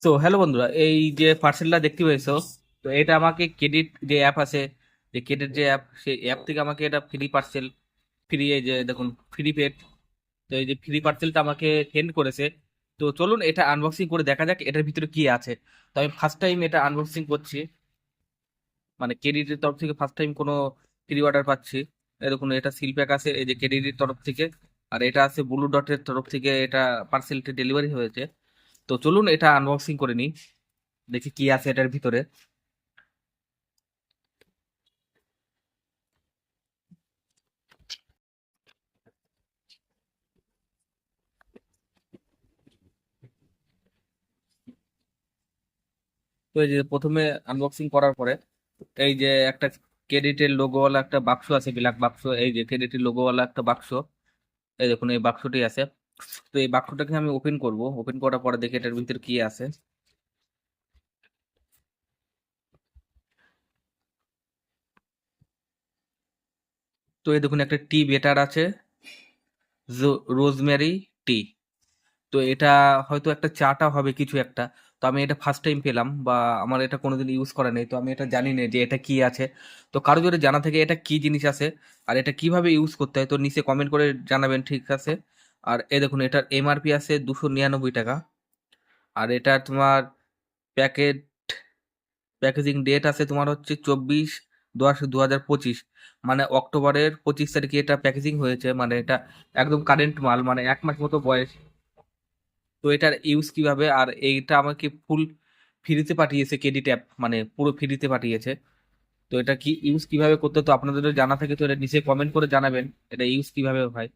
তো হ্যালো বন্ধুরা, এই যে পার্সেলটা দেখতে পেয়েছো, তো এটা আমাকে ক্রেডিট যে অ্যাপ আছে, যে ক্রেডিট যে অ্যাপ, সেই অ্যাপ থেকে আমাকে এটা ফ্রি পার্সেল, ফ্রি, এই যে দেখুন, ফ্রি পেড। তো এই যে ফ্রি পার্সেলটা আমাকে সেন্ড করেছে। তো চলুন এটা আনবক্সিং করে দেখা যাক এটার ভিতরে কি আছে। তো আমি ফার্স্ট টাইম এটা আনবক্সিং করছি, মানে ক্রেডিটের তরফ থেকে ফার্স্ট টাইম কোনো ফ্রি অর্ডার পাচ্ছি। এই দেখুন, এটা সিল প্যাক আছে এই যে ক্রেডিটের তরফ থেকে, আর এটা আছে ব্লু ডটের তরফ থেকে, এটা পার্সেলটি ডেলিভারি হয়েছে। তো চলুন এটা আনবক্সিং করে নিই, দেখি কি আছে এটার ভিতরে। তো এই যে প্রথমে আনবক্সিং করার পরে, এই যে একটা ক্রেডিটের লোগোওয়ালা একটা বাক্স আছে, ব্ল্যাক বাক্স, এই যে ক্রেডিটের লোগোওয়ালা একটা বাক্স। এই দেখুন, এই বাক্সটি আছে। তো এই বাক্সটাকে আমি ওপেন করব, ওপেন করার পরে দেখি এটার ভিতরে কি আছে। তো এই দেখুন, একটা টি বেটার আছে, রোজমেরি টি। তো এটা হয়তো একটা চাটা হবে কিছু একটা। তো আমি এটা ফার্স্ট টাইম পেলাম, বা আমার এটা কোনোদিন ইউজ করা নেই, তো আমি এটা জানি না যে এটা কি আছে। তো কারো যদি জানা থেকে এটা কি জিনিস আছে আর এটা কিভাবে ইউজ করতে হয়, তো নিচে কমেন্ট করে জানাবেন, ঠিক আছে? আর এই দেখুন, এটার এমআরপি আছে 299 টাকা। আর এটা তোমার প্যাকেট প্যাকেজিং ডেট আছে তোমার হচ্ছে 24/10/2025, মানে অক্টোবরের 25 তারিখে এটা প্যাকেজিং হয়েছে, মানে এটা একদম কারেন্ট মাল, মানে 1 মাস মতো বয়স। তো এটার ইউজ কিভাবে, আর এইটা আমাকে ফুল ফ্রিতে পাঠিয়েছে ক্রেডিট অ্যাপ, মানে পুরো ফ্রিতে পাঠিয়েছে। তো এটা কি ইউজ কিভাবে করতে, তো আপনাদের যদি জানা থাকে তো এটা নিচে কমেন্ট করে জানাবেন এটা ইউজ কিভাবে হয়।